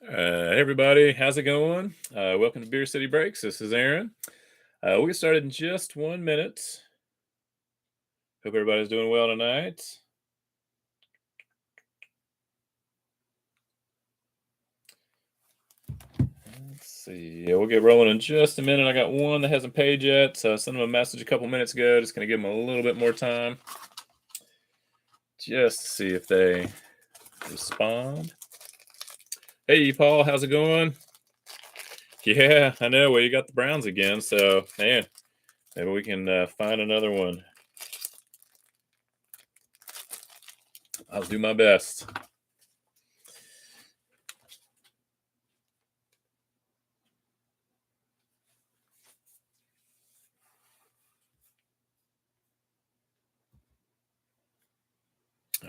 Hey everybody, how's it going? Welcome to Beer City Breaks. This is Aaron. We'll get started in just 1 minute. Hope everybody's doing well tonight. Let's see. Yeah, we'll get rolling in just a minute. I got one that hasn't paid yet, so I sent them a message a couple minutes ago. Just going to give them a little bit more time just to see if they respond. Hey, Paul, how's it going? Yeah, I know. Well, you got the Browns again, so man, maybe we can find another one. I'll do my best.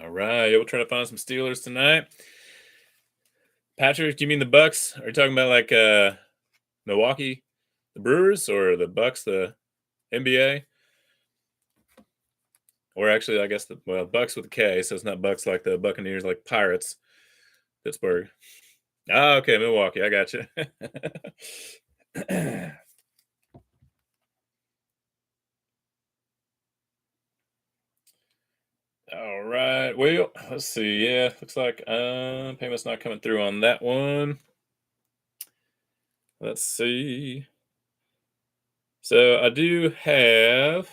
All right, we'll try to find some Steelers tonight. Patrick, do you mean the Bucks? Are you talking about like Milwaukee, the Brewers, or the Bucks, the NBA? Or actually, I guess Bucks with a K, so it's not Bucks like the Buccaneers, like Pirates, Pittsburgh. Ah, okay, Milwaukee. I got you. All right. Well, let's see. Yeah, looks like payment's not coming through on that one. Let's see. So I do have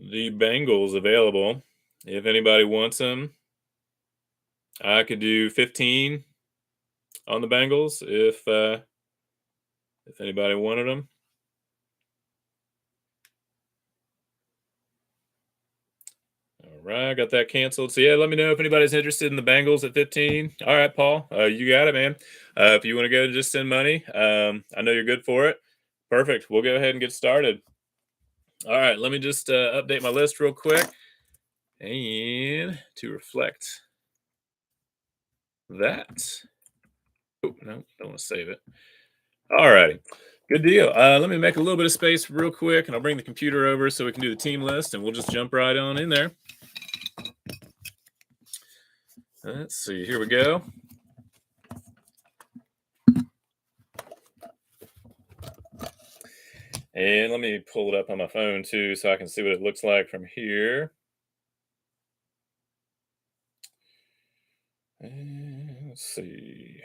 the Bengals available. If anybody wants them, I could do 15 on the Bengals if anybody wanted them. All right, got that canceled. So yeah, let me know if anybody's interested in the Bengals at 15. All right, Paul, you got it, man. If you want to go, just send money. I know you're good for it. Perfect. We'll go ahead and get started. All right, let me just update my list real quick and to reflect that. Oh, no, don't want to save it. All righty. Good deal. Let me make a little bit of space real quick, and I'll bring the computer over so we can do the team list, and we'll just jump right on in there. Let's see. Here we go. And let me pull it up on my phone, too, so I can see what it looks like from here. And let's see.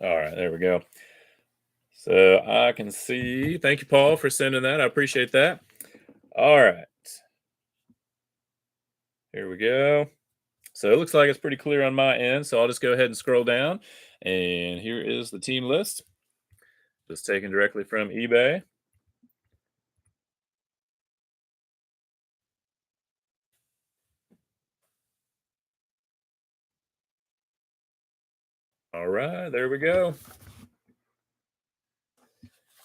All right, there we go. So I can see. Thank you, Paul, for sending that. I appreciate that. All right. Here we go. So it looks like it's pretty clear on my end. So I'll just go ahead and scroll down. And here is the team list. Just taken directly from eBay. All right, there we go.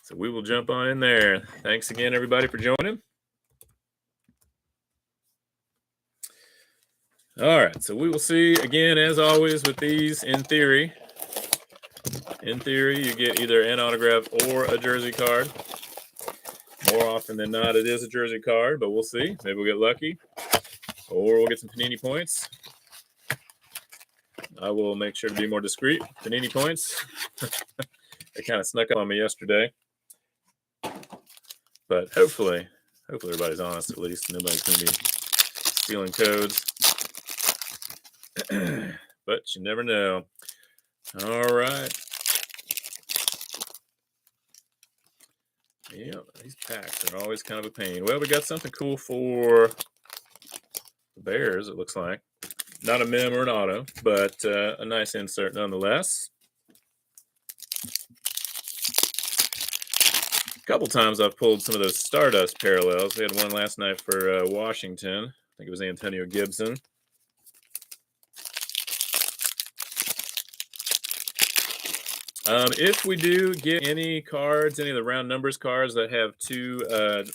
So we will jump on in there. Thanks again, everybody, for joining. All right, so we will see again, as always, with these. In theory, you get either an autograph or a jersey card. More often than not, it is a jersey card, but we'll see. Maybe we'll get lucky, or we'll get some Panini points. I will make sure to be more discreet. Panini points. They kind of snuck up on me yesterday. But hopefully everybody's honest at least. Nobody's going to be stealing codes. But you never know. All right. Yeah, these packs are always kind of a pain. Well, we got something cool for the Bears, it looks like. Not a mem or an auto, but a nice insert nonetheless. A couple times I've pulled some of those Stardust parallels. We had one last night for Washington. I think it was Antonio Gibson. If we do get any cards, any of the round numbers cards that have two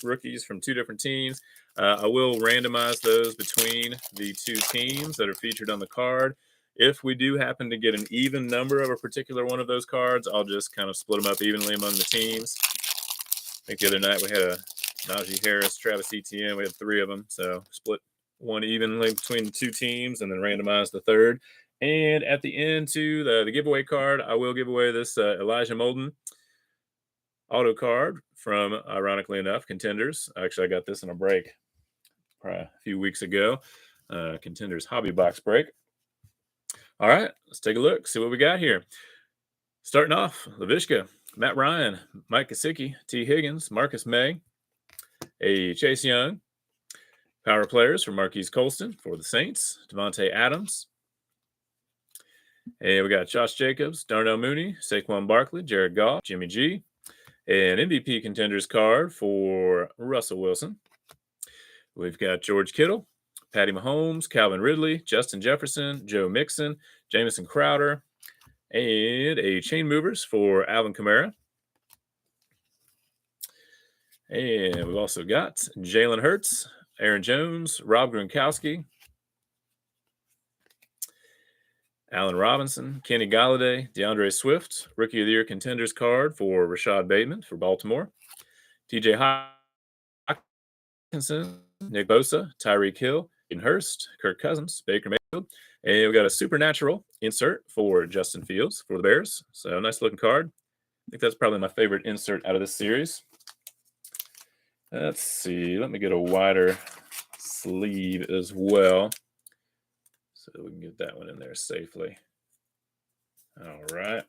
rookies from two different teams, I will randomize those between the two teams that are featured on the card. If we do happen to get an even number of a particular one of those cards, I'll just kind of split them up evenly among the teams. think the other night we had a Najee Harris, Travis Etienne. We had 3 of them, so split one evenly between the 2 teams, and then randomized the third. And at the end, to the giveaway card, I will give away this Elijah Molden auto card from, ironically enough, Contenders. Actually, I got this in a break probably a few weeks ago. Contenders hobby box break. All right, let's take a look, see what we got here. Starting off, LaVishka, Matt Ryan, Mike Gesicki, T. Higgins, Marcus May, a Chase Young. Power players for Marquise Colston for the Saints, Devontae Adams. And we got Josh Jacobs, Darnell Mooney, Saquon Barkley, Jared Goff, Jimmy G. An MVP contenders card for Russell Wilson. We've got George Kittle, Patty Mahomes, Calvin Ridley, Justin Jefferson, Joe Mixon, Jamison Crowder, and a chain movers for Alvin Kamara. And we've also got Jalen Hurts, Aaron Jones, Rob Gronkowski, Allen Robinson, Kenny Galladay, Deandre Swift, Rookie of the Year contenders card for Rashad Bateman for Baltimore, TJ Hawkinson, Nick Bosa, Tyreek Hill, Aiden Hurst, Kirk Cousins, Baker Mayfield, and we've got a supernatural insert for Justin Fields for the Bears. So nice looking card. I think that's probably my favorite insert out of this series. Let's see. Let me get a wider sleeve as well, so we can get that one in there safely. All right.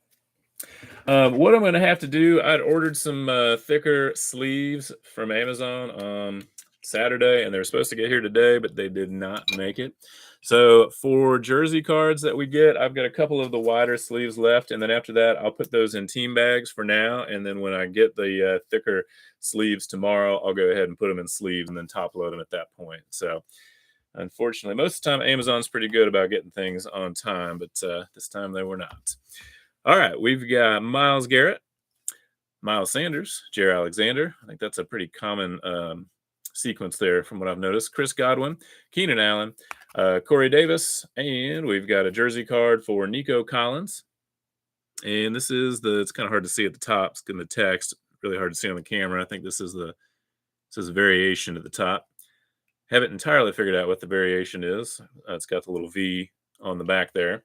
What I'm going to have to do, I'd ordered some thicker sleeves from Amazon on Saturday, and they were supposed to get here today, but they did not make it. So for jersey cards that we get, I've got a couple of the wider sleeves left, and then after that, I'll put those in team bags for now, and then when I get the thicker sleeves tomorrow, I'll go ahead and put them in sleeves and then top load them at that point. So unfortunately, most of the time, Amazon's pretty good about getting things on time, but this time they were not. All right, we've got Myles Garrett, Miles Sanders, Jair Alexander. I think that's a pretty common sequence there from what I've noticed. Chris Godwin, Keenan Allen, Corey Davis, and we've got a jersey card for Nico Collins. And this is it's kind of hard to see at the top. It's in the text, really hard to see on the camera. I think this is a variation at the top. Haven't entirely figured out what the variation is. It's got the little V on the back there.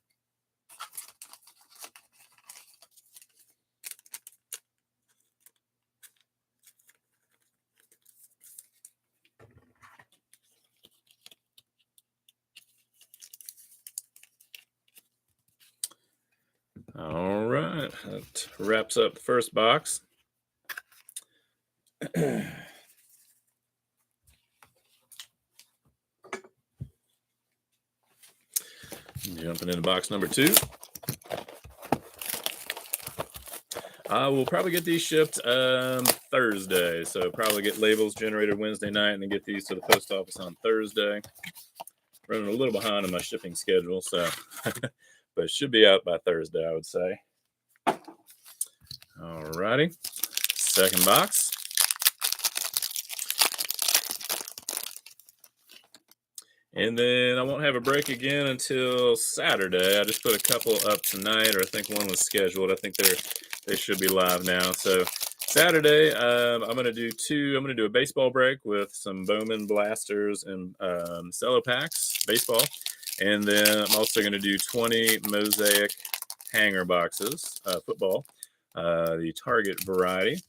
All right, that wraps up the first box. Jumping into box number 2. I will probably get these shipped Thursday, so probably get labels generated Wednesday night and then get these to the post office on Thursday. Running a little behind on my shipping schedule, so but it should be out by Thursday, I would say. All righty, second box. And then I won't have a break again until Saturday. I just put a couple up tonight, or I think one was scheduled. I think they should be live now. So Saturday, I'm going to do 2. I'm going to do a baseball break with some Bowman Blasters and Cello Packs baseball. And then I'm also going to do 20 Mosaic hanger boxes, football, the Target variety.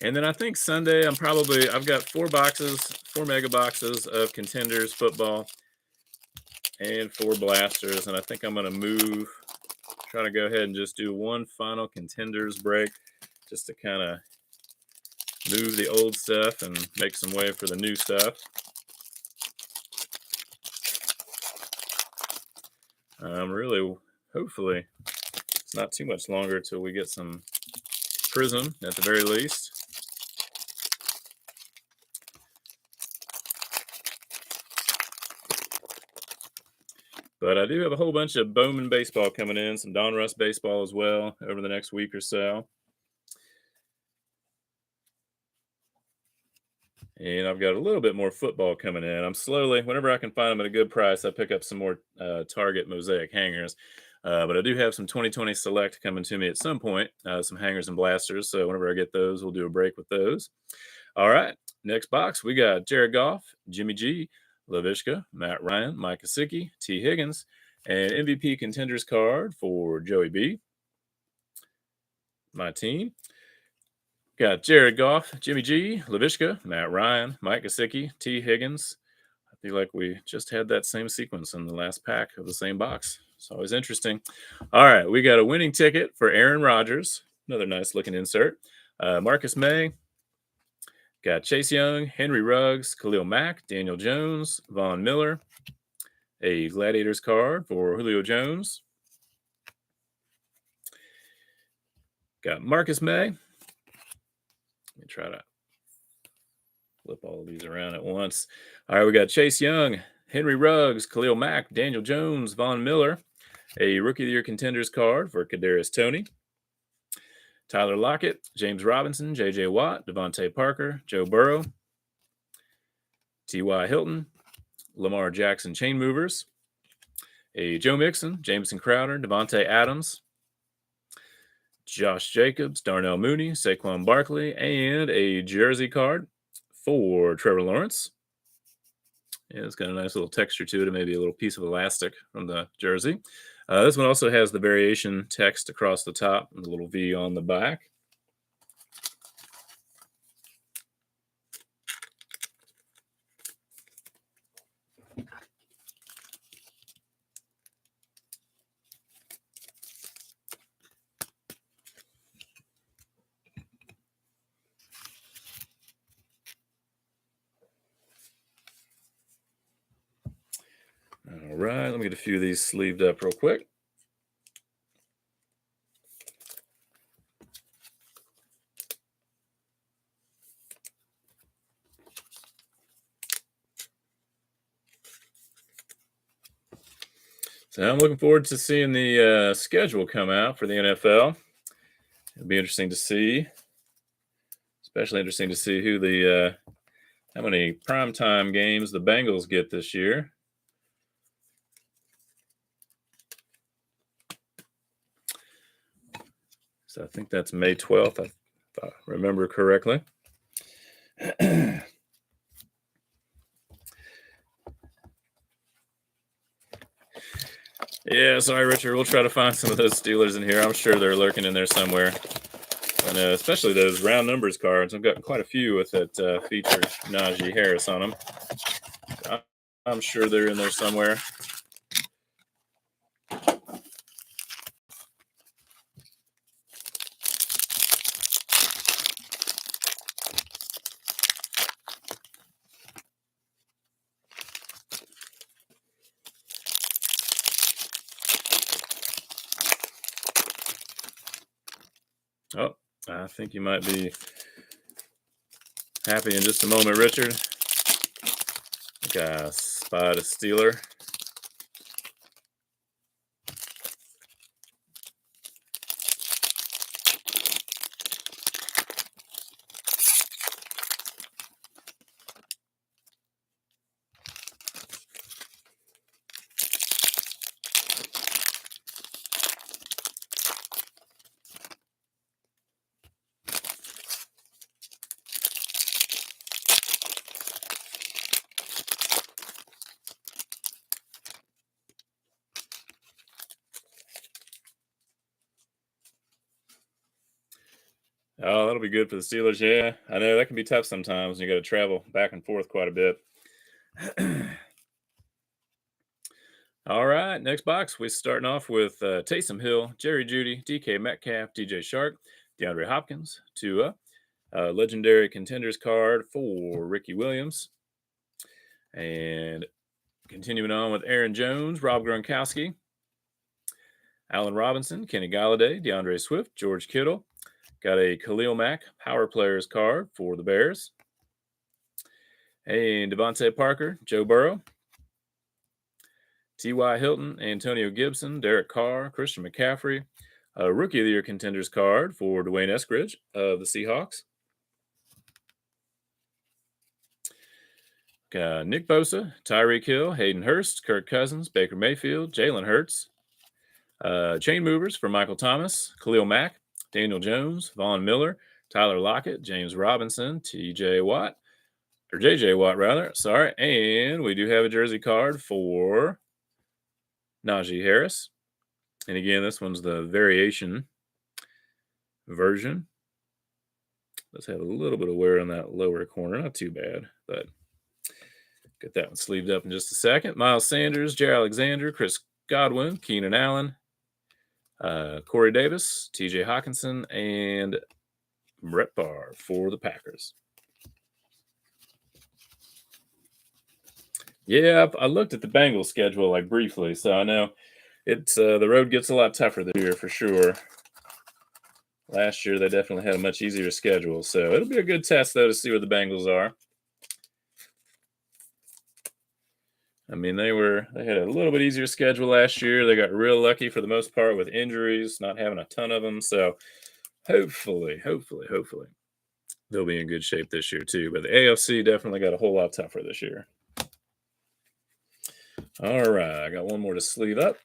And then I think Sunday, I've got 4 mega boxes of Contenders football and 4 blasters. And I think I'm going to try to go ahead and just do one final Contenders break just to kind of move the old stuff and make some way for the new stuff. Hopefully, it's not too much longer till we get some Prism at the very least. But I do have a whole bunch of Bowman baseball coming in, some Donruss baseball as well over the next week or so. And I've got a little bit more football coming in. I'm slowly, whenever I can find them at a good price, I pick up some more Target Mosaic hangers. But I do have some 2020 Select coming to me at some point, some hangers and blasters. So whenever I get those, we'll do a break with those. All right. Next box, we got Jared Goff, Jimmy G, LaVishka, Matt Ryan, Mike Gesicki, T. Higgins, and MVP Contenders card for Joey B. My team. Got Jared Goff, Jimmy G, LaVishka, Matt Ryan, Mike Gesicki, T. Higgins. I feel like we just had that same sequence in the last pack of the same box. It's always interesting. All right, we got a winning ticket for Aaron Rodgers. Another nice looking insert. Marcus May. Got Chase Young, Henry Ruggs, Khalil Mack, Daniel Jones, Von Miller. A Gladiators card for Julio Jones. Got Marcus May. Let me try to flip all of these around at once. All right, we got Chase Young, Henry Ruggs, Khalil Mack, Daniel Jones, Von Miller. A Rookie of the Year Contenders card for Kadarius Toney. Tyler Lockett, James Robinson, J.J. Watt, Devontae Parker, Joe Burrow. T.Y. Hilton, Lamar Jackson Chain Movers. A Joe Mixon, Jameson Crowder, Devontae Adams. Josh Jacobs, Darnell Mooney, Saquon Barkley, and a jersey card for Trevor Lawrence. Yeah, it's got a nice little texture to it, and maybe a little piece of elastic from the jersey. This one also has the variation text across the top and a little V on the back. All right, let me get a few of these sleeved up real quick. So I'm looking forward to seeing the schedule come out for the NFL. It'll be interesting to see, especially interesting to see who how many primetime games the Bengals get this year. So I think that's May 12th, if I remember correctly. Yeah, sorry, Richard. We'll try to find some of those Steelers in here. I'm sure they're lurking in there somewhere. And especially those round numbers cards. I've got quite a few with that feature Najee Harris on them. I'm sure they're in there somewhere. Oh, I think you might be happy in just a moment, Richard. I think I spied a Steeler. Oh, that'll be good for the Steelers. Yeah, I know that can be tough sometimes. You got to travel back and forth quite a bit. All right, next box. We're starting off with Taysom Hill, Jerry Jeudy, DK Metcalf, DJ Shark, DeAndre Hopkins, Tua, legendary contenders card for Ricky Williams, and continuing on with Aaron Jones, Rob Gronkowski, Allen Robinson, Kenny Galladay, DeAndre Swift, George Kittle. Got a Khalil Mack Power Players card for the Bears. And Devontae Parker, Joe Burrow. T.Y. Hilton, Antonio Gibson, Derek Carr, Christian McCaffrey. A Rookie of the Year Contenders card for Dwayne Eskridge of the Seahawks. Got Nick Bosa, Tyreek Hill, Hayden Hurst, Kirk Cousins, Baker Mayfield, Jalen Hurts. Chain movers for Michael Thomas, Khalil Mack, Daniel Jones, Vaughn Miller, Tyler Lockett, James Robinson, TJ Watt, or JJ Watt rather. Sorry. And we do have a jersey card for Najee Harris. And again, this one's the variation version. Let's have a little bit of wear on that lower corner. Not too bad, but get that one sleeved up in just a second. Miles Sanders, Jay Alexander, Chris Godwin, Keenan Allen, Corey Davis, TJ Hawkinson, and Brett Favre for the Packers. Yeah, I looked at the Bengals schedule like briefly, so I know it's the road gets a lot tougher this year for sure. Last year they definitely had a much easier schedule, so it'll be a good test though to see where the Bengals are. I mean, they had a little bit easier schedule last year. They got real lucky for the most part with injuries, not having a ton of them. So hopefully, they'll be in good shape this year too. But the AFC definitely got a whole lot tougher this year. All right, I got one more to sleeve up.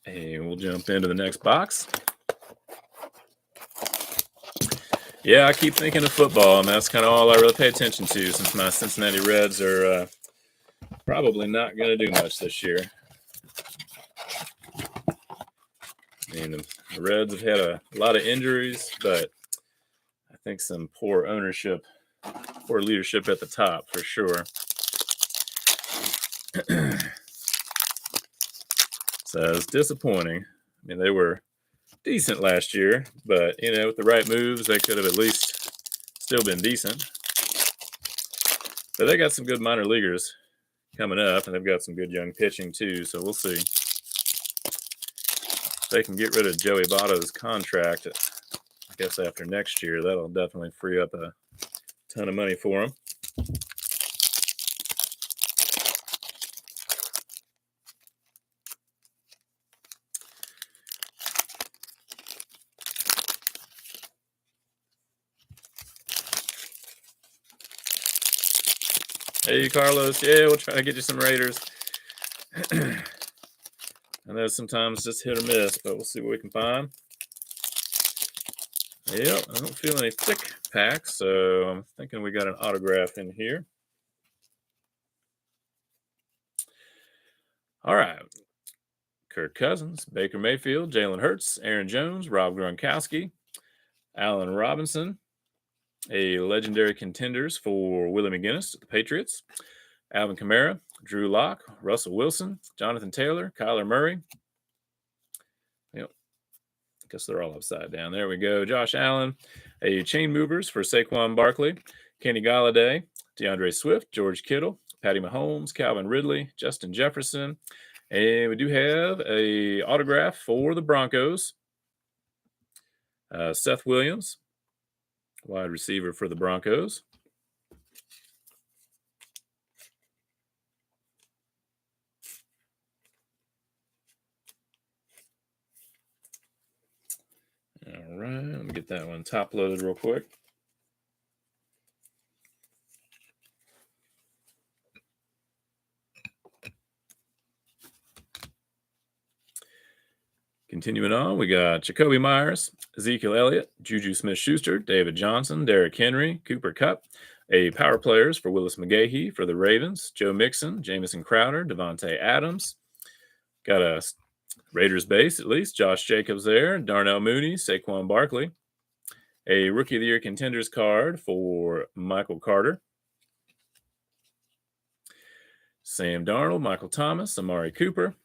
And we'll jump into the next box. Yeah, I keep thinking of football, and that's kind of all I really pay attention to since my Cincinnati Reds are probably not going to do much this year. And the Reds have had a lot of injuries, but I think some poor leadership at the top for sure. So it's disappointing. I mean, they were decent last year, but with the right moves, they could have at least still been decent. But they got some good minor leaguers coming up, and they've got some good young pitching too. So we'll see. If they can get rid of Joey Votto's contract, I guess after next year, that'll definitely free up a ton of money for him. Hey, Carlos. Yeah, we'll try to get you some Raiders. I know sometimes just hit or miss, but we'll see what we can find. Yep, I don't feel any thick packs, so I'm thinking we got an autograph in here. All right. Kirk Cousins, Baker Mayfield, Jalen Hurts, Aaron Jones, Rob Gronkowski, Allen Robinson, a legendary contenders for Willie McGinnis, the Patriots, Alvin Kamara, Drew Lock, Russell Wilson, Jonathan Taylor, Kyler Murray. Yep. I guess they're all upside down. There we go. Josh Allen, a chain movers for Saquon Barkley, Kenny Galladay, Deandre Swift, George Kittle, Patty Mahomes, Calvin Ridley, Justin Jefferson. And we do have a autograph for the Broncos. Seth Williams, wide receiver for the Broncos. All right, let me get that one top loaded real quick. Continuing on, we got Jacoby Myers, Ezekiel Elliott, Juju Smith-Schuster, David Johnson, Derrick Henry, Cooper Kupp, a power players for Willis McGahee for the Ravens, Joe Mixon, Jamison Crowder, Devontae Adams. Got a Raiders base, at least, Josh Jacobs there, Darnell Mooney, Saquon Barkley. A Rookie of the Year contenders card for Michael Carter. Sam Darnold, Michael Thomas, Amari Cooper,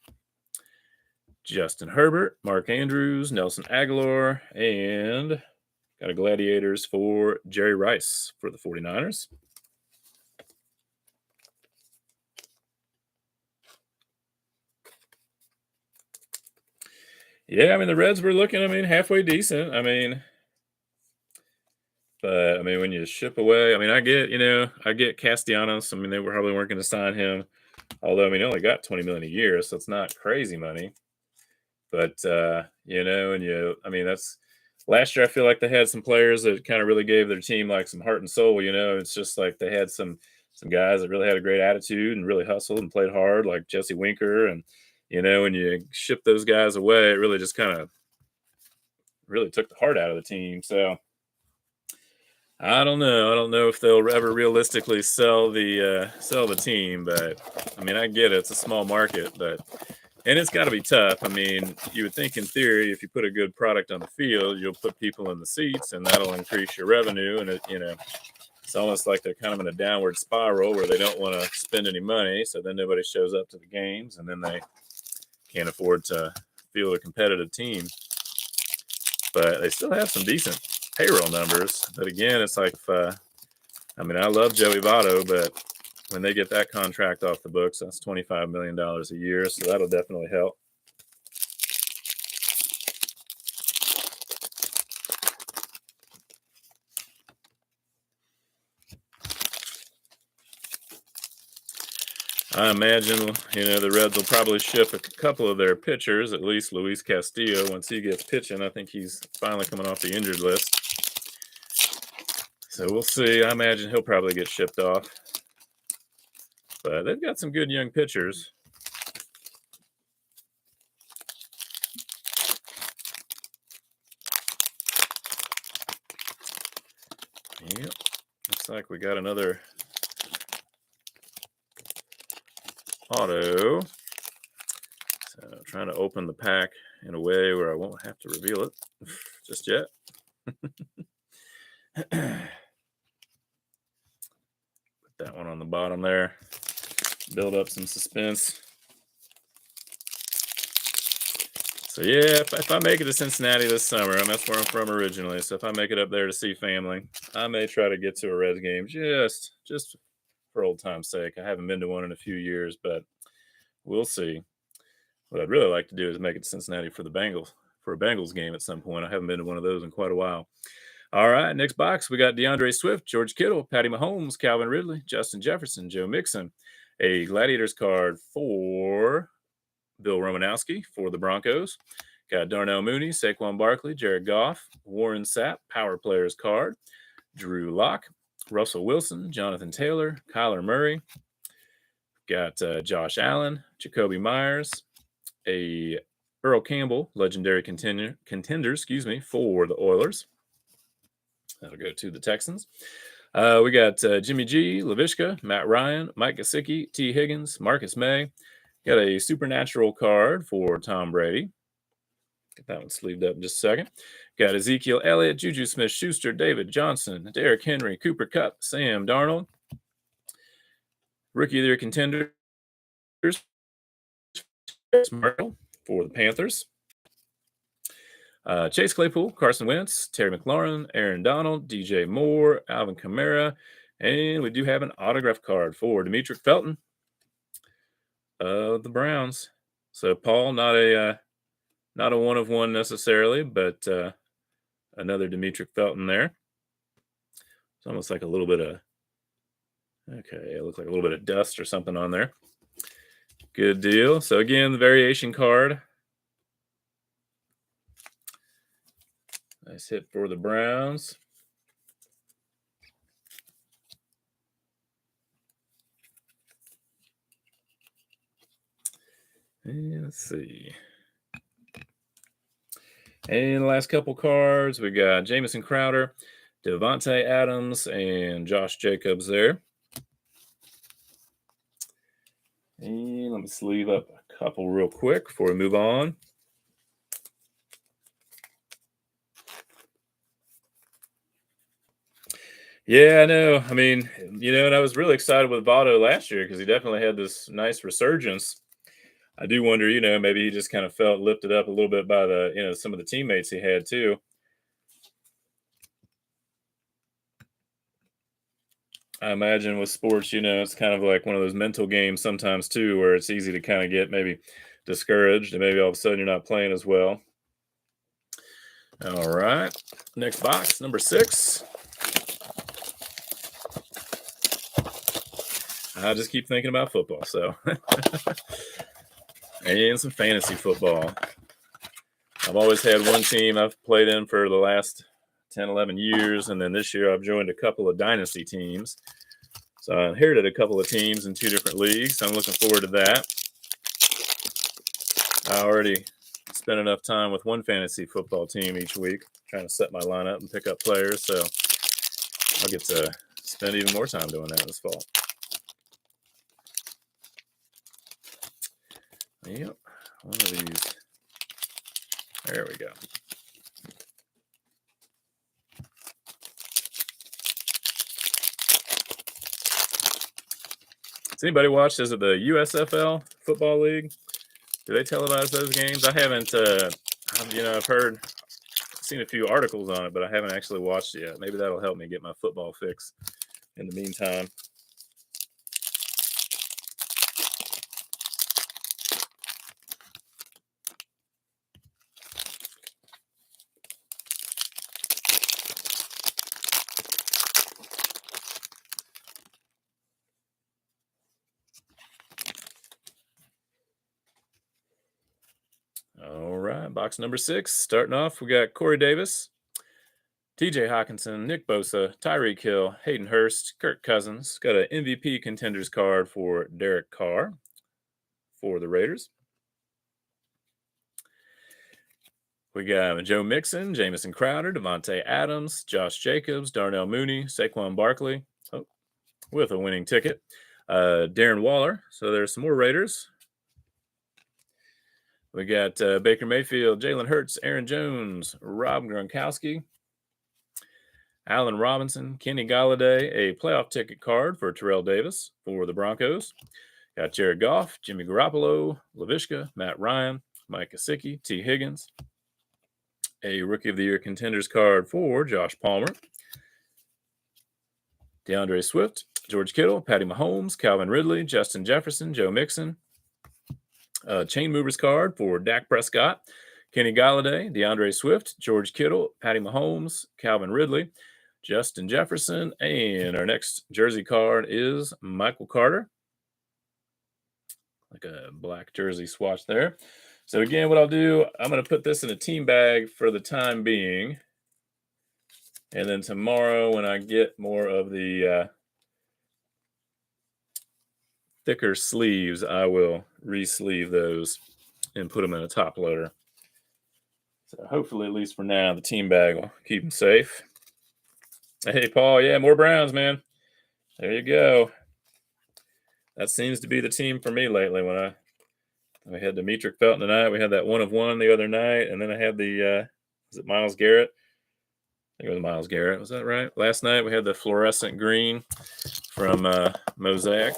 Justin Herbert, Mark Andrews, Nelson Aguilar, and got a Gladiators for Jerry Rice for the 49ers. Yeah, I mean, the Reds were looking, halfway decent. But when you ship away, I get Castellanos. They probably weren't going to sign him. Although, he only got $20 million a year, so it's not crazy money. But, that's last year. I feel like they had some players that kind of really gave their team like some heart and soul. It's just like they had some guys that really had a great attitude and really hustled and played hard, like Jesse Winker and when you ship those guys away, it really just kind of really took the heart out of the team. So I don't know. I don't know if they'll ever realistically sell the team, but I mean, I get it. It's a small market, but and it's got to be tough. I mean, you would think in theory, if you put a good product on the field, you'll put people in the seats, and that'll increase your revenue. And it's almost like they're kind of in a downward spiral where they don't want to spend any money, so then nobody shows up to the games, and then they can't afford to field a competitive team. But they still have some decent payroll numbers. But again, it's like, I mean, I love Joey Votto, but when they get that contract off the books, that's $25 million a year. So that'll definitely help. I imagine, the Reds will probably ship a couple of their pitchers, at least Luis Castillo, once he gets pitching. I think he's finally coming off the injured list. So we'll see. I imagine he'll probably get shipped off. But they've got some good young pitchers. Yep. Looks like we got another auto. So trying to open the pack in a way where I won't have to reveal it just yet. Put that one on the bottom there. Build up some suspense. So yeah, if I make it to Cincinnati this summer, that's where I'm from originally. So if I make it up there to see family, I may try to get to a Reds game just for old time's sake. I haven't been to one in a few years, but we'll see. What I'd really like to do is make it to Cincinnati for a Bengals game at some point. I haven't been to one of those in quite a while. All right, next box, we got Deandre Swift, George Kittle, Patty Mahomes, Calvin Ridley, Justin Jefferson, Joe Mixon, a Gladiators card for Bill Romanowski for the Broncos. Got Darnell Mooney, Saquon Barkley, Jared Goff, Warren Sapp, Power Players card, Drew Lock, Russell Wilson, Jonathan Taylor, Kyler Murray. Got Josh Allen, Jacoby Myers, a Earl Campbell, legendary contenders, for the Oilers. That'll go to the Texans. We got Jimmy G, LaVishka, Matt Ryan, Mike Gesicki, T. Higgins, Marcus May. Got a supernatural card for Tom Brady. Get that one sleeved up in just a second. Got Ezekiel Elliott, Juju Smith-Schuster, David Johnson, Derrick Henry, Cooper Kupp, Sam Darnold. Rookie of the Year contenders for the Panthers. Chase Claypool, Carson Wentz, Terry McLaurin, Aaron Donald, DJ Moore, Alvin Kamara, and we do have an autograph card for Demetric Felton of the Browns. So Paul, not a one of one necessarily, but another Demetric Felton there. It's almost like a little bit of it looks like a little bit of dust or something on there. Good deal. So again, the variation card. Nice hit for the Browns. And let's see. And the last couple cards, we got Jamison Crowder, Devontae Adams, and Josh Jacobs there. And let me sleeve up a couple real quick before we move on. Yeah, I know. I mean, and I was really excited with Votto last year because he definitely had this nice resurgence. I do wonder, maybe he just kind of felt lifted up a little bit by the, some of the teammates he had too. I imagine with sports, it's kind of like one of those mental games sometimes too, where it's easy to kind of get maybe discouraged and maybe all of a sudden you're not playing as well. All right. Next box, number 6. I just keep thinking about football, so. And some fantasy football. I've always had one team I've played in for the last 10, 11 years, and then this year I've joined a couple of dynasty teams. So I inherited a couple of teams in 2 different leagues. So I'm looking forward to that. I already spend enough time with one fantasy football team each week trying to set my lineup and pick up players, so I'll get to spend even more time doing that this fall. Yep, one of these. There we go. Has anybody watched? Is it the USFL Football League? Do they televise those games? I haven't. I've seen a few articles on it, but I haven't actually watched it yet. Maybe that'll help me get my football fix in the meantime. All right, box number 6. Starting off, we got Corey Davis, TJ Hawkinson, Nick Bosa, Tyreek Hill, Hayden Hurst, Kirk Cousins. Got an MVP contenders card for Derek Carr for the Raiders. We got Joe Mixon, Jamison Crowder, Devontae Adams, Josh Jacobs, Darnell Mooney, Saquon Barkley, with a winning ticket. Darren Waller. So there's some more Raiders. We got Baker Mayfield, Jalen Hurts, Aaron Jones, Rob Gronkowski, Allen Robinson, Kenny Galladay, a playoff ticket card for Terrell Davis for the Broncos. Got Jared Goff, Jimmy Garoppolo, Laviska, Matt Ryan, Mike Gesicki, T. Higgins. A Rookie of the Year contenders card for Josh Palmer. Deandre Swift, George Kittle, Patty Mahomes, Calvin Ridley, Justin Jefferson, Joe Mixon. Chain movers card for Dak Prescott, Kenny Galladay, DeAndre Swift, George Kittle, Patty Mahomes, Calvin Ridley, Justin Jefferson, and our next jersey card is Michael Carter. Like a black jersey swatch there. So again, what I'll do, I'm going to put this in a team bag for the time being. And then tomorrow when I get more of the thicker sleeves, I will re-sleeve those and put them in a top loader. So hopefully, at least for now, the team bag will keep them safe. Hey, Paul, yeah, more Browns, man. There you go. That seems to be the team for me lately. When we had Demetric Felton tonight, we had that 1 of 1 the other night, and then I had the was it Myles Garrett? I think it was Myles Garrett. Was that right? Last night we had the fluorescent green from Mosaic.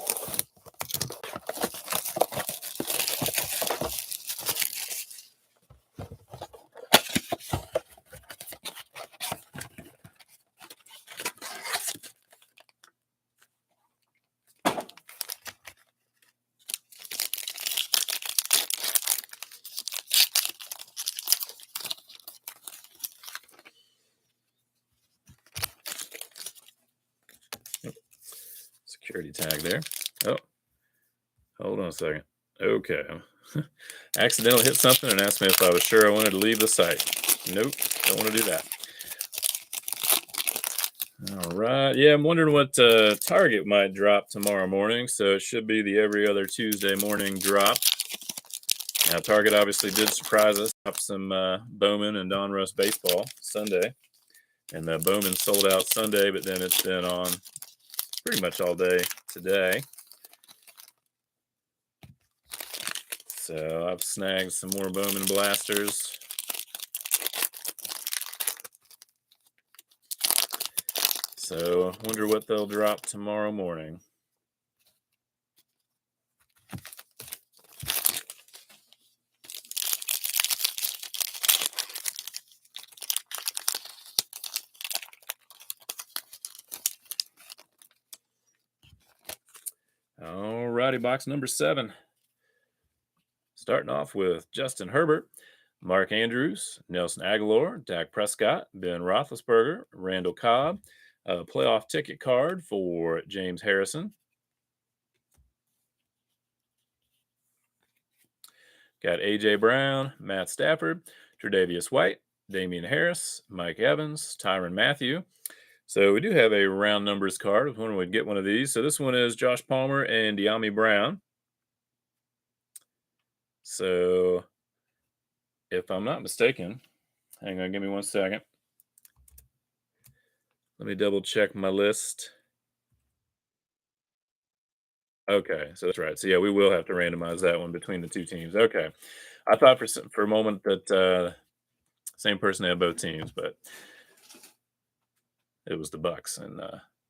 Security tag there. Oh, hold on a second. Okay. Accidentally hit something and asked me if I was sure I wanted to leave the site. Nope, don't want to do that. All right. Yeah, I'm wondering what Target might drop tomorrow morning. So it should be the every other Tuesday morning drop. Now, Target obviously did surprise us. Dropped some Bowman and Donruss baseball Sunday. And the Bowman sold out Sunday, but then it's been on pretty much all day today. So I've snagged some more Bowman blasters. So I wonder what they'll drop tomorrow morning. All righty, box number 7. Starting off with Justin Herbert, Mark Andrews, Nelson Aguilar, Dak Prescott, Ben Roethlisberger, Randall Cobb, a playoff ticket card for James Harrison. Got A.J. Brown, Matt Stafford, Tre'Davious White, Damian Harris, Mike Evans, Tyrann Mathieu. So we do have a round numbers card. I was wondering we'd get one of these. So this one is Josh Palmer and De'Ami Brown. So if I'm not mistaken. Hang on, give me 1 second. Let me double check my list. Okay, so that's right. So yeah, we will have to randomize that one between the two teams. Okay, I thought for a moment that same person had both teams, but it was the Bucks and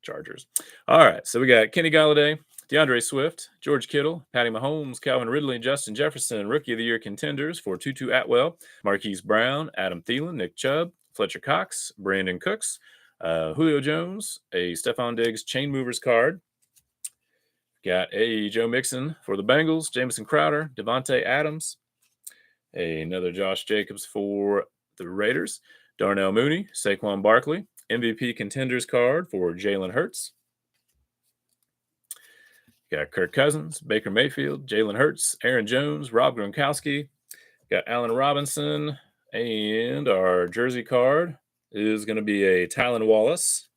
Chargers. All right, so we got Kenny Galladay, DeAndre Swift, George Kittle, Patty Mahomes, Calvin Ridley, Justin Jefferson, Rookie of the Year contenders for Tutu Atwell, Marquise Brown, Adam Thielen, Nick Chubb, Fletcher Cox, Brandon Cooks, Julio Jones, a Stephon Diggs chain movers card. Got a Joe Mixon for the Bengals, Jamison Crowder, Devontae Adams, another Josh Jacobs for the Raiders, Darnell Mooney, Saquon Barkley, MVP contenders card for Jalen Hurts. Got Kirk Cousins, Baker Mayfield, Jalen Hurts, Aaron Jones, Rob Gronkowski. Got Allen Robinson, and our jersey card is going to be a Tylan Wallace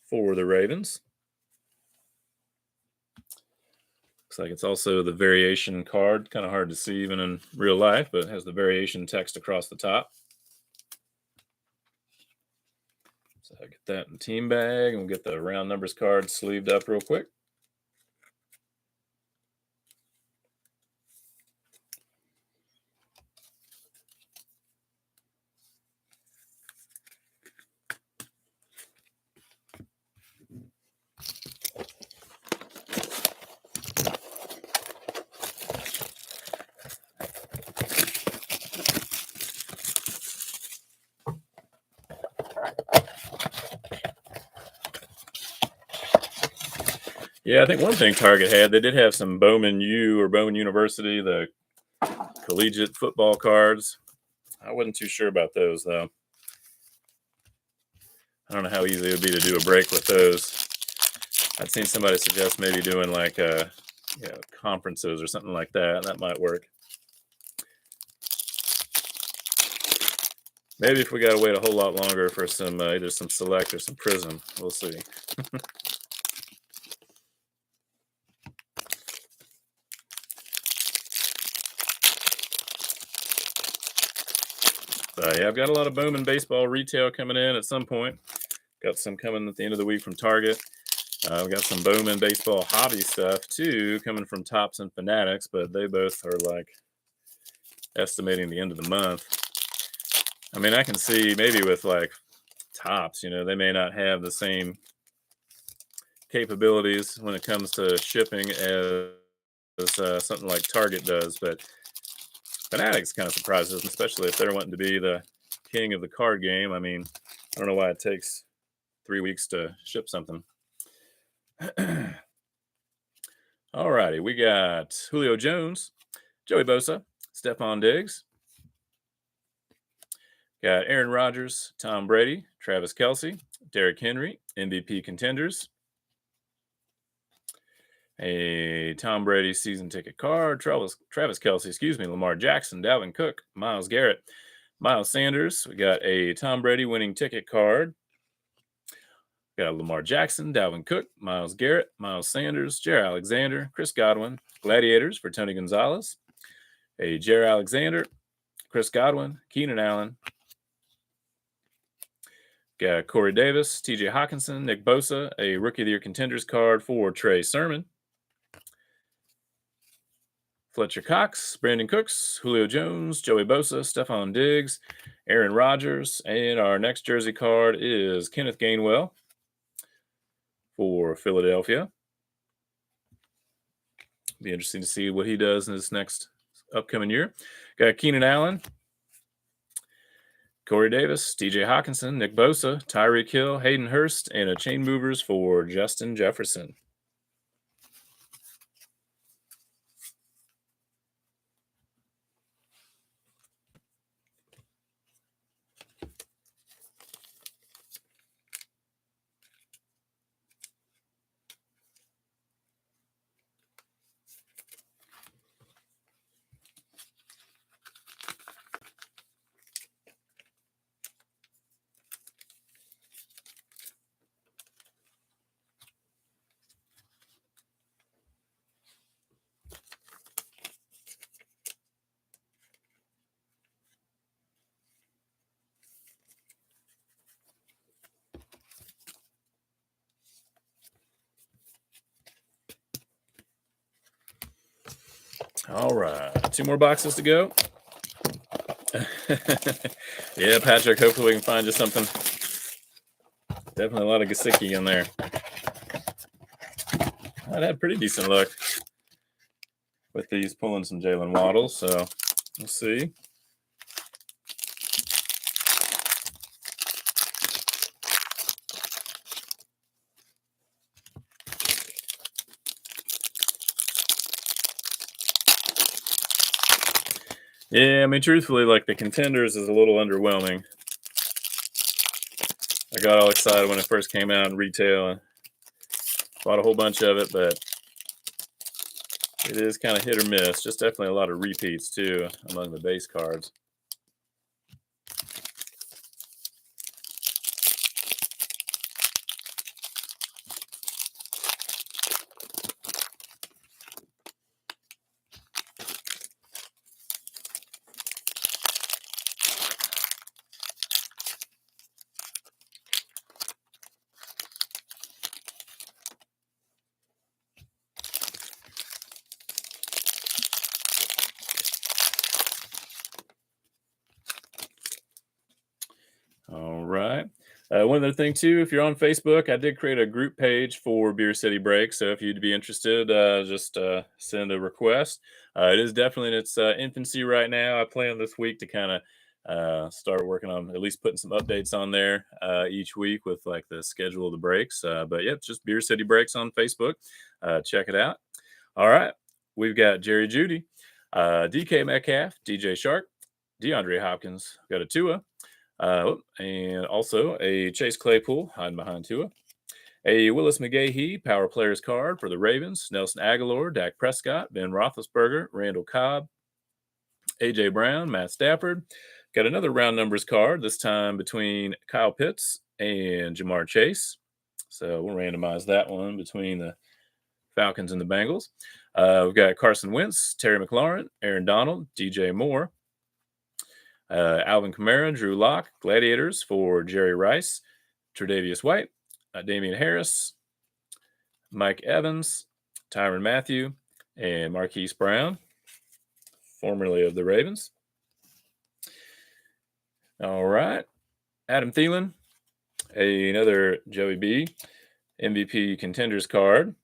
for the Ravens. Looks like it's also the variation card. Kind of hard to see even in real life, but it has the variation text across the top. So I get that in the team bag, and we'll get the round numbers card sleeved up real quick. Yeah, I think one thing Target had, they did have some Bowman U or Bowman University, the collegiate football cards. I wasn't too sure about those, though. I don't know how easy it would be to do a break with those. I'd seen somebody suggest maybe doing like conferences or something like that. That might work. Maybe if we got to wait a whole lot longer for some either some Select or some Prism, we'll see. Yeah, I've got a lot of Bowman baseball retail coming in at some point. Got some coming at the end of the week from Target. I've got some Bowman baseball hobby stuff too coming from Tops and Fanatics, but they both are like estimating the end of the month. I mean, I can see maybe with like Tops, they may not have the same capabilities when it comes to shipping as something like Target does, but Fanatics kind of surprises me, especially if they're wanting to be the king of the card game. I mean, I don't know why it takes 3 weeks to ship something. All righty, we got Julio Jones, Joey Bosa, Stephon Diggs. Got Aaron Rodgers, Tom Brady, Travis Kelce, Derrick Henry, MVP contenders. A Tom Brady season ticket card, Travis Kelce, Lamar Jackson, Dalvin Cook, Myles Garrett, Miles Sanders. We got a Tom Brady winning ticket card. Got Lamar Jackson, Dalvin Cook, Myles Garrett, Miles Sanders, Jair Alexander, Chris Godwin, Gladiators for Tony Gonzalez. A Jair Alexander, Chris Godwin, Keenan Allen. Got Corey Davis, TJ Hawkinson, Nick Bosa, a Rookie of the Year contenders card for Trey Sermon. Fletcher Cox, Brandon Cooks, Julio Jones, Joey Bosa, Stephon Diggs, Aaron Rodgers, and our next jersey card is Kenneth Gainwell for Philadelphia. Be interesting to see what he does in this next upcoming year. Got Keenan Allen, Corey Davis, TJ Hawkinson, Nick Bosa, Tyreek Hill, Hayden Hurst, and a chain movers for Justin Jefferson. All right, 2 more boxes to go. Yeah, Patrick, hopefully we can find you something. Definitely a lot of Gesicki in there. I'd had pretty decent luck with these pulling some Jalen Waddle, so we'll see. Yeah, I mean, truthfully, like the Contenders is a little underwhelming. I got all excited when it first came out in retail and bought a whole bunch of it, but it is kind of hit or miss. Just definitely a lot of repeats too among the base cards. All right. One other thing too, if you're on Facebook, I did create a group page for Beer City Break. So if you'd be interested, just send a request. It is definitely in its infancy right now. I plan this week to kind of start working on at least putting some updates on there each week with like the schedule of the breaks. But yeah, it's just Beer City Breaks on Facebook. Check it out. All right. We've got Jerry Judy, DK Metcalf, DJ Shark, DeAndre Hopkins, got a Tua. And also a Chase Claypool hiding behind Tua. A Willis McGahee Power Players card for the Ravens. Nelson Aguilar, Dak Prescott, Ben Roethlisberger, Randall Cobb, A.J. Brown, Matt Stafford. Got another round numbers card, this time between Kyle Pitts and Jamar Chase. So we'll randomize that one between the Falcons and the Bengals. We've got Carson Wentz, Terry McLaurin, Aaron Donald, DJ Moore. Alvin Kamara, Drew Lock, Gladiators for Jerry Rice, Tre'Davious White, Damian Harris, Mike Evans, Tyrann Mathieu, and Marquise Brown, formerly of the Ravens. All right. Adam Thielen, another Joey B, MVP Contenders card.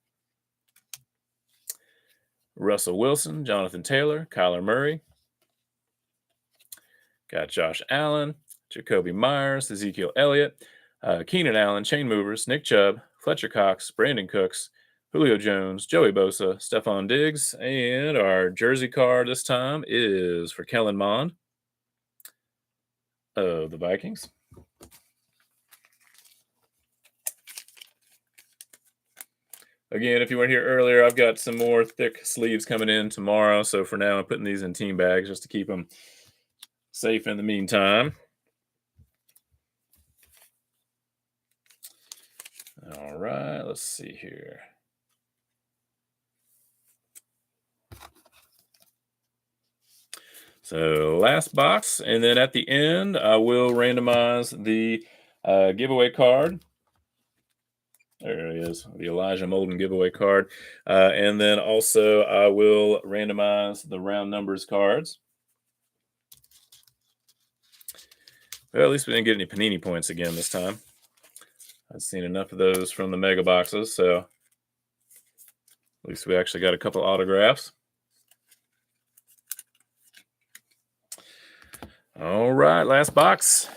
Russell Wilson, Jonathan Taylor, Kyler Murray. Got Josh Allen, Jacoby Myers, Ezekiel Elliott, Keenan Allen, Chain Movers, Nick Chubb, Fletcher Cox, Brandon Cooks, Julio Jones, Joey Bosa, Stephon Diggs, and our jersey card this time is for Kellen Mond of the Vikings. Again, if you weren't here earlier, I've got some more thick sleeves coming in tomorrow. So for now, I'm putting these in team bags just to keep them safe in the meantime. All right, let's see here. So last box, and then at the end, I will randomize the giveaway card. There it is, the Elijah Molden giveaway card. And then also I will randomize the round numbers cards. Well, at least we didn't get any Panini points again this time. I've seen enough of those from the mega boxes, so at least we actually got a couple autographs. All right, last box.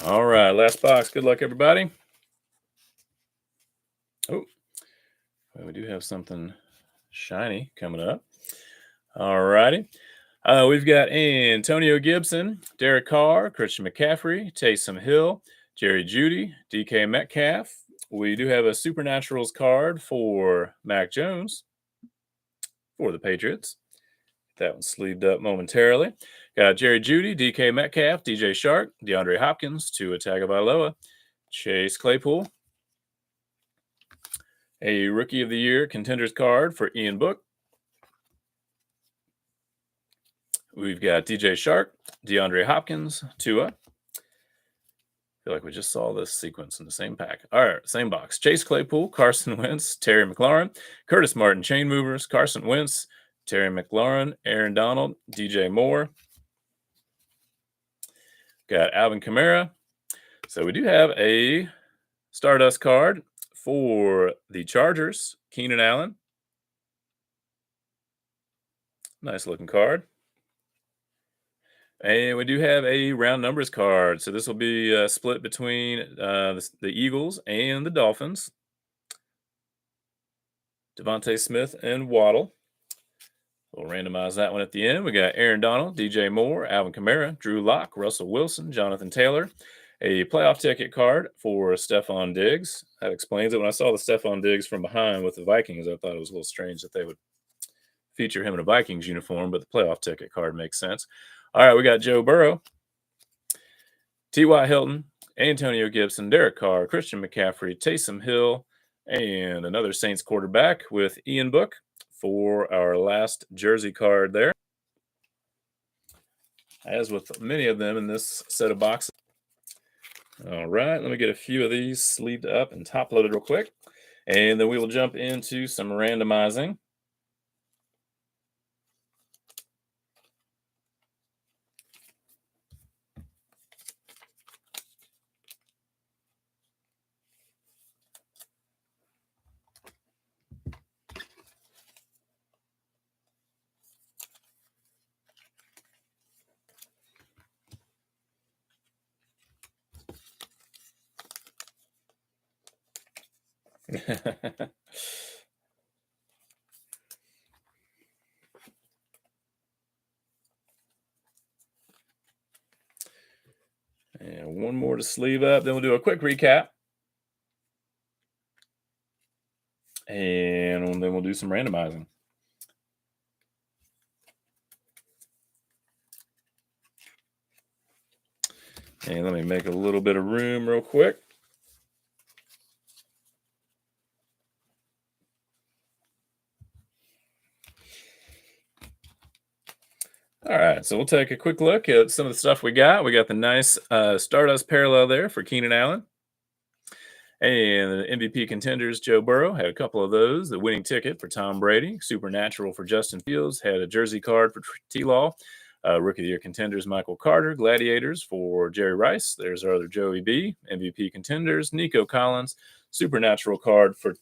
All right, last box. Good luck, everybody. Oh, well, we do have something shiny coming up. All righty. We've got Antonio Gibson, Derek Carr, Christian McCaffrey, Taysom Hill, Jerry Jeudy, DK Metcalf. We do have a Supernaturals card for Mac Jones for the Patriots. That one's sleeved up momentarily. Got Jerry Jeudy, DK Metcalf, DJ Shark, DeAndre Hopkins, Tua Tagovailoa, Chase Claypool. A Rookie of the Year Contenders card for Ian Book. We've got DJ Shark, DeAndre Hopkins, Tua. Feel like we just saw this sequence in the same pack. All right, same box. Chase Claypool, Carson Wentz, Terry McLaurin, Curtis Martin, Chain Movers, Carson Wentz, Terry McLaurin, Aaron Donald, DJ Moore. Got Alvin Kamara. So we do have a Stardust card for the Chargers, Keenan Allen. Nice looking card. And we do have a round numbers card. So this will be split between the Eagles and the Dolphins. Devontae Smith and Waddle. We'll randomize that one at the end. We got Aaron Donald, DJ Moore, Alvin Kamara, Drew Lock, Russell Wilson, Jonathan Taylor. A playoff ticket card for Stephon Diggs. That explains it. When I saw the Stephon Diggs from behind with the Vikings, I thought it was a little strange that they would feature him in a Vikings uniform, but the playoff ticket card makes sense. All right, we got Joe Burrow, T.Y. Hilton, Antonio Gibson, Derek Carr, Christian McCaffrey, Taysom Hill, and another Saints quarterback with Ian Book for our last jersey card there. As with many of them in this set of boxes. All right, let me get a few of these sleeved up and top loaded real quick. And then we will jump into some randomizing. And one more to sleeve up. Then we'll do a quick recap. And then we'll do some randomizing. And let me make a little bit of room real quick. All right, so we'll take a quick look at some of the stuff we got. We got the nice Stardust parallel there for Keenan Allen. And the MVP contenders, Joe Burrow, had a couple of those. The winning ticket for Tom Brady, Supernatural for Justin Fields, had a jersey card for T-Law. Rookie of the Year contenders, Michael Carter, Gladiators for Jerry Rice. There's our other Joey B. MVP contenders, Nico Collins, Supernatural card for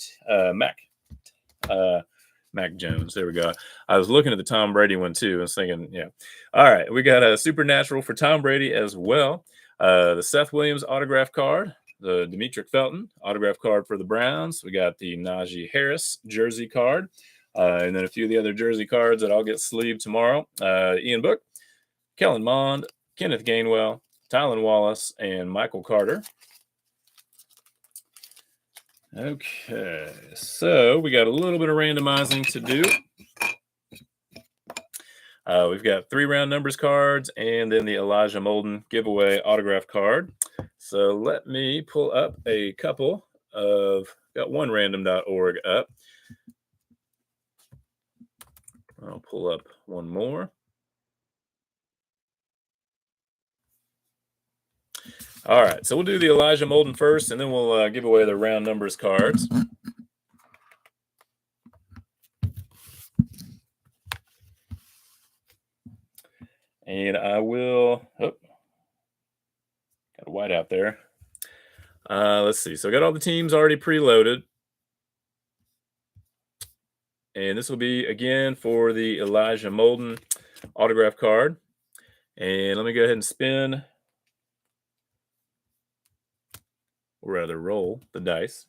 Mac Jones. There we go. I was looking at the Tom Brady one too. I was thinking, yeah. All right, we got a Supernatural for Tom Brady as well. The Seth Williams autograph card, the Demetric Felton autograph card for the Browns. We got the Najee Harris jersey card, and then a few of the other jersey cards that I'll get sleeved tomorrow. Ian Book, Kellen Mond, Kenneth Gainwell, Tylan Wallace, and Michael Carter. Okay, so we got a little bit of randomizing to do. We've got 3 round numbers cards and then the Elijah Molden giveaway autograph card. So let me pull up a couple of, got one random.org up. I'll pull up one more. All right, so we'll do the Elijah Molden first, and then we'll give away the round numbers cards. And I will, got a white out there. Let's see. So I got all the teams already preloaded. And this will be, again, for the Elijah Molden autograph card. And let me go ahead and spin or rather roll the dice.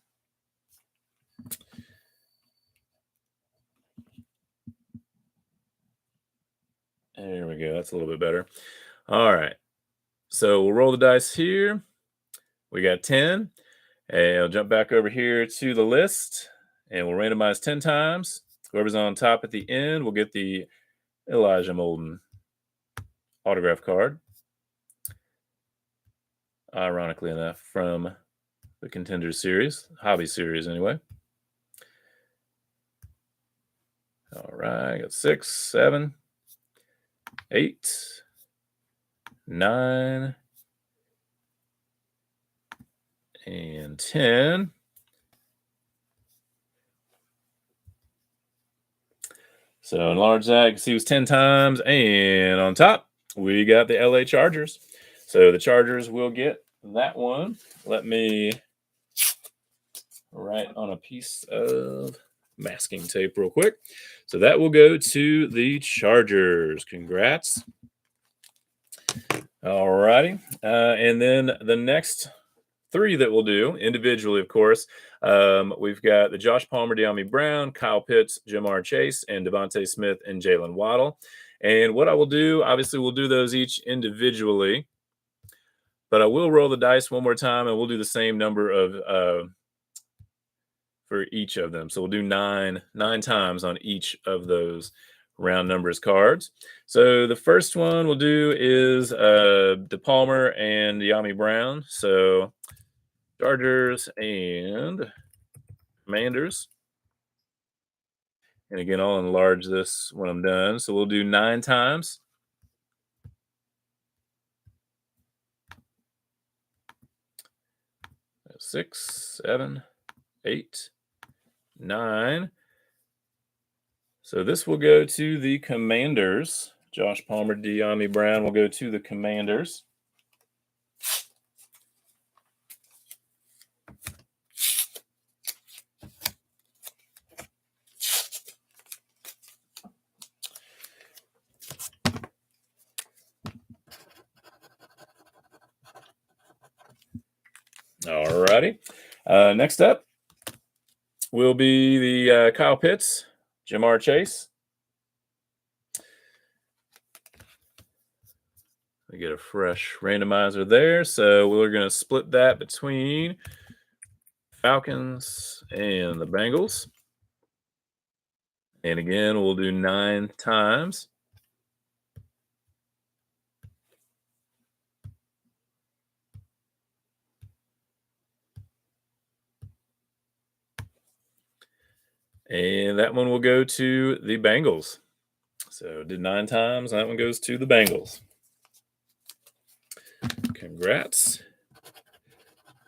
There we go. That's a little bit better. All right. So we'll roll the dice here. We got 10. And I'll jump back over here to the list and we'll randomize 10 times. Whoever's on top at the end will get the Elijah Molden autograph card. Ironically enough, from the Contenders series, hobby series anyway. All right, got 6, 7, 8, 9, and 10. So enlarge that. You can see it was 10 times. And on top, we got the LA Chargers. So the Chargers will get that one. Let me write on a piece of masking tape real quick. So that will go to the Chargers. Congrats. All righty. And then the next 3 that we'll do individually, of course. We've got the Josh Palmer, De'Ami Brown, Kyle Pitts, Jamar Chase, and Devontae Smith and Jalen Waddle. And what I will do, obviously, we'll do those each individually, but I will roll the dice one more time, and we'll do the same number of for each of them. So we'll do nine times on each of those round numbers cards. So the first one we'll do is DePalmer and De'Ami Brown. So Chargers and Commanders. And again, I'll enlarge this when I'm done. So we'll do 9 times. That's 6, 7, 8, 9. So this will go to the Commanders. Josh Palmer, De'Ami Brown will go to the Commanders. All righty. Next up will be the Kyle Pitts, Jamar Chase. We get a fresh randomizer there. So we're going to split that between Falcons and the Bengals. And again, we'll do 9 times. And that one will go to the Bengals. So did 9 times. That one goes to the Bengals. Congrats.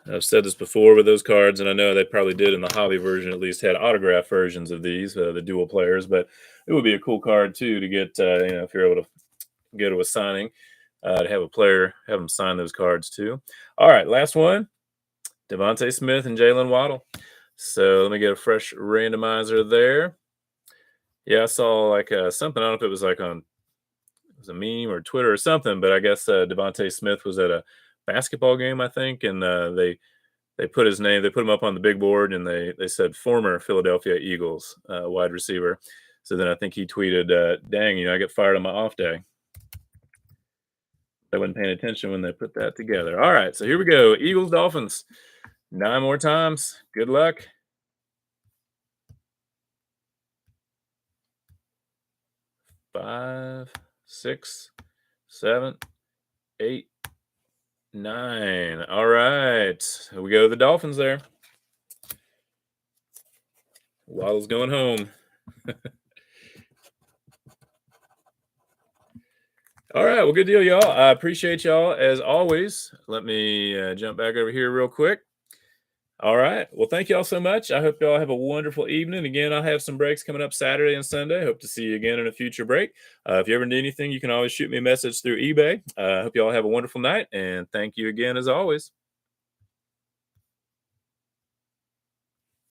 I've said this before with those cards, and I know they probably did in the hobby version, at least had autograph versions of these, the dual players, but it would be a cool card too to get, if you're able to go to a signing, to have a player, have them sign those cards too. All right, last one, Devontae Smith and Jalen Waddle. So let me get a fresh randomizer there. Yeah, I saw like something, I don't know if it was like it was a meme or Twitter or something, but I guess Devontae Smith was at a basketball game, I think, and they put his name, they put him up on the big board, and they said former Philadelphia Eagles wide receiver. So then I think he tweeted, dang, I get fired on my off day. I wasn't paying attention when they put that together. All right, so here we go. Eagles, Dolphins. 9 more times. Good luck. 5, 6, 7, 8, 9. All right. Here we go. The Dolphins there. Waddle's going home. All right. Well, good deal, y'all. I appreciate y'all as always. Let me jump back over here real quick. All right. Well, thank y'all so much. I hope y'all have a wonderful evening. Again, I'll have some breaks coming up Saturday and Sunday. Hope to see you again in a future break. If you ever need anything, you can always shoot me a message through eBay. I hope y'all have a wonderful night, and thank you again as always.